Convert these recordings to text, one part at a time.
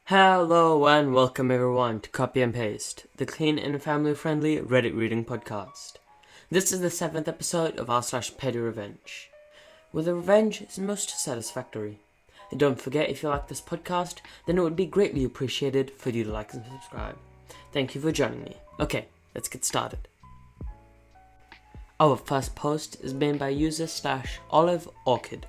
Hello and welcome everyone to Copy and Paste, the clean and family-friendly Reddit reading podcast. This is the 7th episode of r/PettyRevenge, where the revenge is most satisfactory. And don't forget, if you like this podcast, then it would be greatly appreciated for you to like and subscribe. Thank you for joining me. Okay, let's get started. Our first post is made by user /Olive Orchid.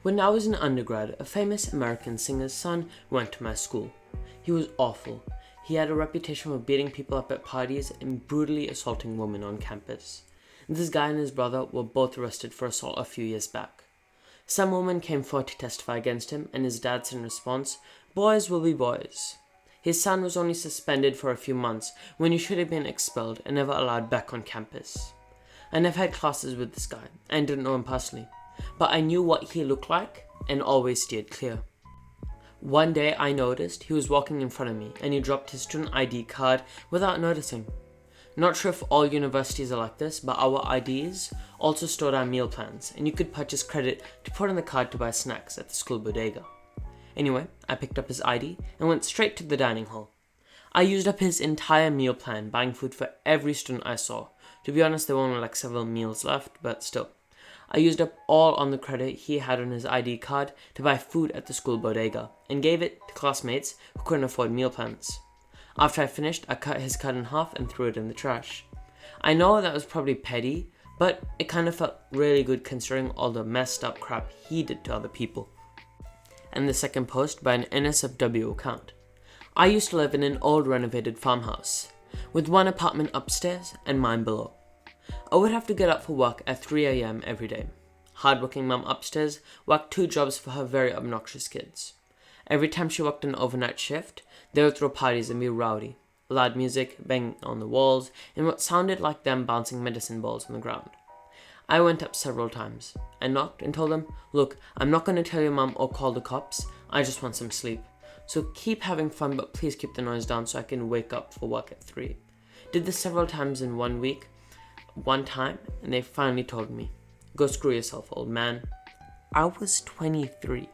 When I was in undergrad, a famous American singer's son went to my school. He was awful. He had a reputation for beating people up at parties and brutally assaulting women on campus. This guy and his brother were both arrested for assault a few years back. Some woman came forward to testify against him, and his dad said in response, "Boys will be boys." His son was only suspended for a few months when he should have been expelled and never allowed back on campus. I never had classes with this guy and didn't know him personally, but I knew what he looked like and always steered clear. One day I noticed he was walking in front of me and he dropped his student ID card without noticing. Not sure if all universities are like this, but our IDs also stored our meal plans and you could purchase credit to put on the card to buy snacks at the school bodega. Anyway, I picked up his ID and went straight to the dining hall. I used up his entire meal plan buying food for every student I saw. To be honest, there were only like several meals left, but still. I used up all on the credit he had on his ID card to buy food at the school bodega and gave it to classmates who couldn't afford meal plans. After I finished, I cut his card in half and threw it in the trash. I know that was probably petty, but it kind of felt really good considering all the messed up crap he did to other people. And the second post by an NSFW account. I used to live in an old renovated farmhouse with one apartment upstairs and mine below. I would have to get up for work at 3 a.m. every day. Hardworking mum upstairs worked 2 jobs for her very obnoxious kids. Every time she worked an overnight shift, they would throw parties and be rowdy. Loud music, banging on the walls, and what sounded like them bouncing medicine balls on the ground. I went up several times. I knocked and told them, "Look, I'm not going to tell your mum or call the cops. I just want some sleep. So keep having fun, but please keep the noise down so I can wake up for work at 3. Did this several times in 1 week. One time, and they finally told me, "Go screw yourself, old man." I was 23.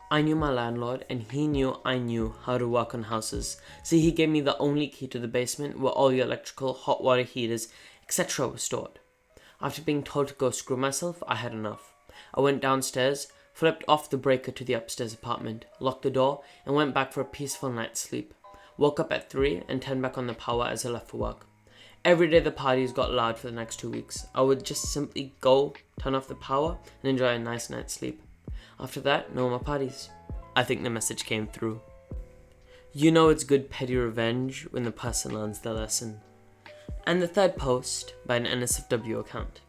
I knew my landlord, and he knew I knew how to work on houses, so he gave me the only key to the basement where all the electrical, hot water heaters, etc. were stored. After being told to go screw myself, I had enough. I went downstairs, flipped off the breaker to the upstairs apartment, locked the door, and went back for a peaceful night's sleep. Woke up at 3 and turned back on the power as I left for work. Every day the parties got loud for the next 2 weeks. I would just simply go, turn off the power, and enjoy a nice night's sleep. After that, no more parties. I think the message came through. You know it's good petty revenge when the person learns their lesson. And the third post by an NSFW account.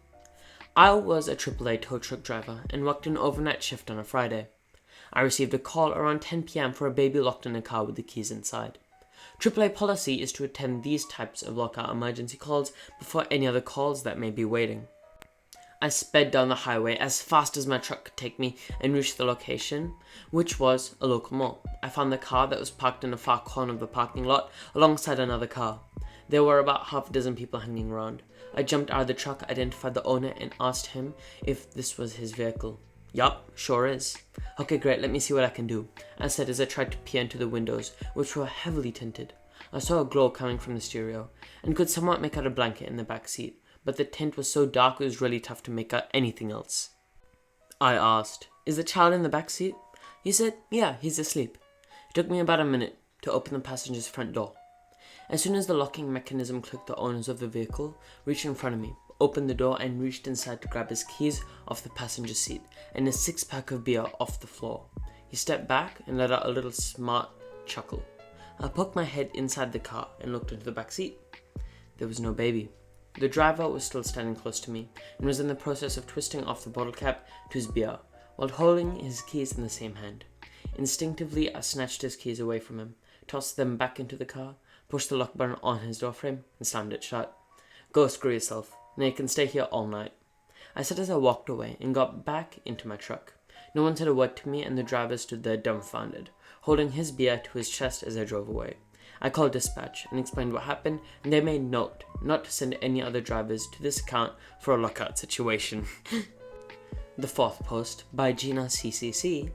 I was a AAA tow truck driver and worked an overnight shift on a Friday. I received a call around 10 p.m. for a baby locked in a car with the keys inside. AAA policy is to attend these types of lockout emergency calls before any other calls that may be waiting. I sped down the highway as fast as my truck could take me and reached the location, which was a local mall. I found the car that was parked in a far corner of the parking lot alongside another car. There were about half a dozen people hanging around. I jumped out of the truck, identified the owner, and asked him if this was his vehicle. "Yup, sure is." "Okay, great, let me see what I can do," I said as I tried to peer into the windows, which were heavily tinted. I saw a glow coming from the stereo, and could somewhat make out a blanket in the back seat, but the tint was so dark it was really tough to make out anything else. I asked, "Is the child in the back seat?" He said, "Yeah, he's asleep." It took me about a minute to open the passenger's front door. As soon as the locking mechanism clicked, the owners of the vehicle reached in front of me, opened the door, and reached inside to grab his keys off the passenger seat and a 6-pack of beer off the floor. He stepped back and let out a little smart chuckle. I poked my head inside the car and looked into the back seat. There was no baby. The driver was still standing close to me and was in the process of twisting off the bottle cap to his beer while holding his keys in the same hand. Instinctively, I snatched his keys away from him, tossed them back into the car, pushed the lock button on his doorframe, and slammed it shut. "Go screw yourself. Now you can stay here all night," I said as I walked away and got back into my truck. No one said a word to me, and the driver stood there dumbfounded, holding his beer to his chest as I drove away. I called dispatch and explained what happened, and they made note not to send any other drivers to this account for a lockout situation. The fourth post by Ginaccc.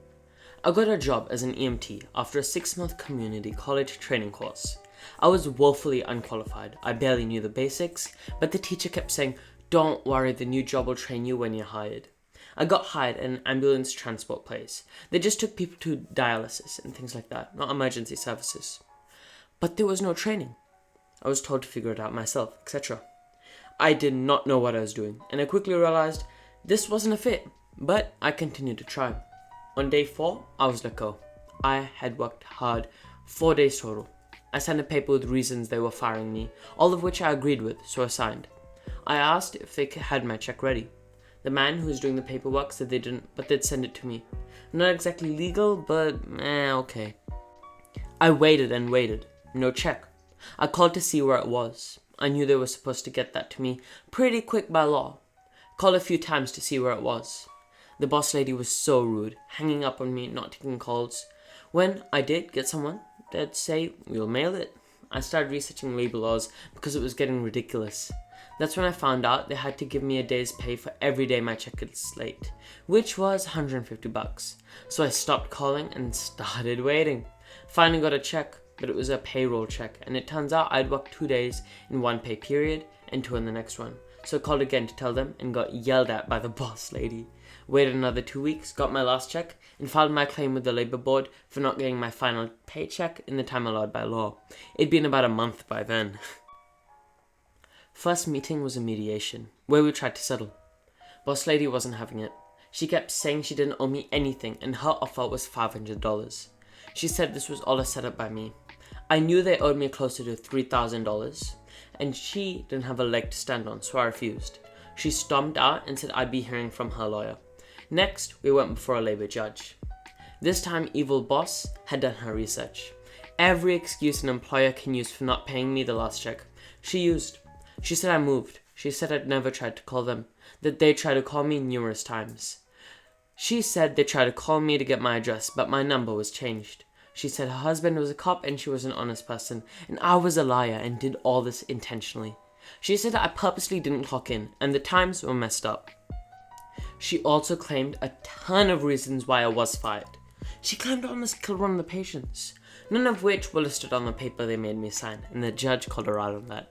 I got a job as an EMT after a 6-month community college training course. I was woefully unqualified. I barely knew the basics, but the teacher kept saying, "Don't worry, the new job will train you when you're hired." I got hired at an ambulance transport place. They just took people to dialysis and things like that, not emergency services. But there was no training. I was told to figure it out myself, etc. I did not know what I was doing, and I quickly realized this wasn't a fit, but I continued to try. On day 4, I was let go. I had worked hard 4 days total. I signed a paper with reasons they were firing me, all of which I agreed with, so I signed. I asked if they had my check ready. The man who was doing the paperwork said they didn't, but they'd send it to me. Not exactly legal, but okay. I waited and waited. No check. I called to see where it was. I knew they were supposed to get that to me pretty quick by law. Called a few times to see where it was. The boss lady was so rude, hanging up on me, not taking calls. When I did get someone, they'd say, "We'll mail it." I started researching labor laws because it was getting ridiculous. That's when I found out they had to give me a day's pay for every day my check gets late, which was $150. So I stopped calling and started waiting. Finally got a check, but it was a payroll check, and it turns out I'd worked 2 days in one pay period and 2 in the next one. So I called again to tell them and got yelled at by the boss lady. Waited another 2 weeks, got my last check, and filed my claim with the labor board for not getting my final paycheck in the time allowed by law. It'd been about a month by then. First meeting was a mediation, where we tried to settle. Boss lady wasn't having it. She kept saying she didn't owe me anything and her offer was $500. She said this was all a setup by me. I knew they owed me closer to $3,000, and she didn't have a leg to stand on, so I refused. She stormed out and said I'd be hearing from her lawyer. Next, we went before a labor judge. This time, evil boss had done her research. Every excuse an employer can use for not paying me the last check, she used. She said I moved. She said I'd never tried to call them, that they tried to call me numerous times. She said they tried to call me to get my address, but my number was changed. She said her husband was a cop and she was an honest person, and I was a liar and did all this intentionally. She said I purposely didn't clock in, and the times were messed up. She also claimed a ton of reasons why I was fired. She claimed I almost killed one of the patients, none of which were listed on the paper they made me sign, and the judge called her out on that.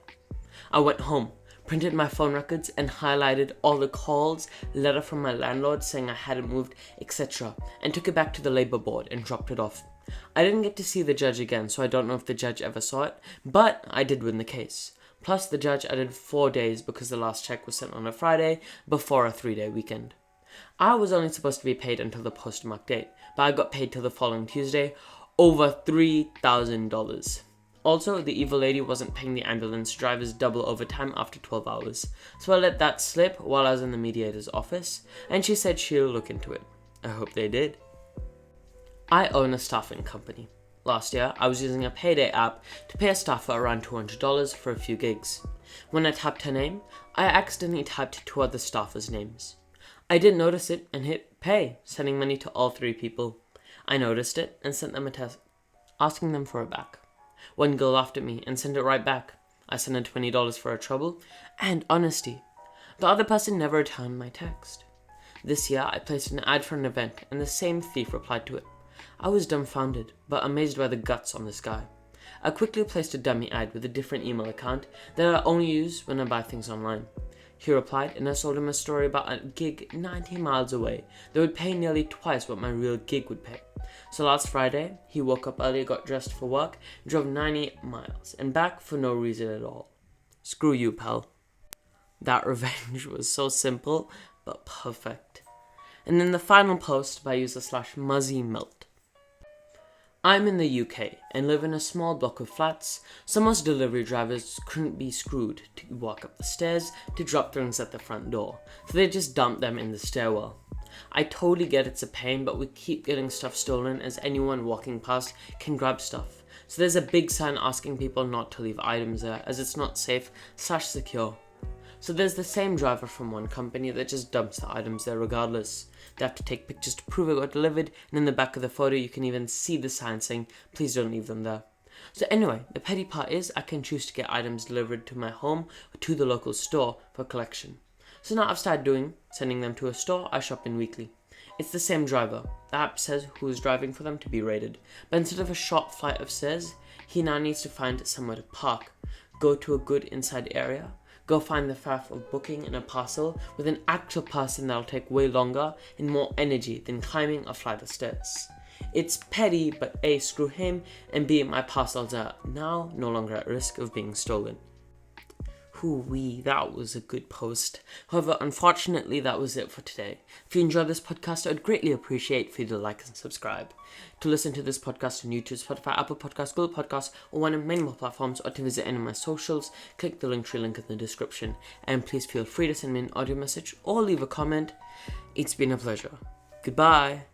I went home, printed my phone records, and highlighted all the calls, letter from my landlord saying I hadn't moved, etc., and took it back to the labor board and dropped it off. I didn't get to see the judge again, so I don't know if the judge ever saw it, but I did win the case. Plus, the judge added 4 days because the last check was sent on a Friday before a 3-day weekend. I was only supposed to be paid until the postmark date, but I got paid till the following Tuesday, over $3,000. Also, the evil lady wasn't paying the ambulance drivers double overtime after 12 hours, so I let that slip while I was in the mediator's office, and she said she'll look into it. I hope they did. I own a staffing company. Last year, I was using a payday app to pay a staffer around $200 for a few gigs. When I tapped her name, I accidentally typed 2 other staffers' names. I didn't notice it and hit pay, sending money to all 3 people. I noticed it and sent them a text, asking them for it back. One girl laughed at me and sent it right back. I sent her $20 for her trouble and honesty. The other person never returned my text. This year, I placed an ad for an event and the same thief replied to it. I was dumbfounded, but amazed by the guts on this guy. I quickly placed a dummy ad with a different email account that I only use when I buy things online. He replied, and I sold him a story about a gig 90 miles away that would pay nearly twice what my real gig would pay. So last Friday, he woke up early, got dressed for work, drove 90 miles, and back for no reason at all. Screw you, pal. That revenge was so simple, but perfect. And then the final post by user /MuzzyMelt. I'm in the UK and live in a small block of flats, so most delivery drivers couldn't be screwed to walk up the stairs to drop things at the front door, so they just dump them in the stairwell. I totally get it's a pain, but we keep getting stuff stolen as anyone walking past can grab stuff. So there's a big sign asking people not to leave items there as it's not safe/secure. So there's the same driver from one company that just dumps the items there regardless. They have to take pictures to prove it got delivered, and in the back of the photo you can even see the sign saying, "Please don't leave them there." So anyway, the petty part is I can choose to get items delivered to my home or to the local store for collection. So now I've started sending them to a store I shop in weekly. It's the same driver. The app says who is driving for them to be rated. But instead of a short flight of stairs, he now needs to find somewhere to park, go to a good inside area, go find the faff of booking in a parcel with an actual person that'll take way longer and more energy than climbing a flight of stairs. It's petty, but A, screw him, and B, my parcels are now no longer at risk of being stolen. Hoo-wee, that was a good post. However, unfortunately, that was it for today. If you enjoyed this podcast, I'd greatly appreciate for you to like and subscribe. To listen to this podcast on YouTube, Spotify, Apple Podcasts, Google Podcasts, or one of many more platforms, or to visit any of my socials, click the link in the description. And please feel free to send me an audio message or leave a comment. It's been a pleasure. Goodbye.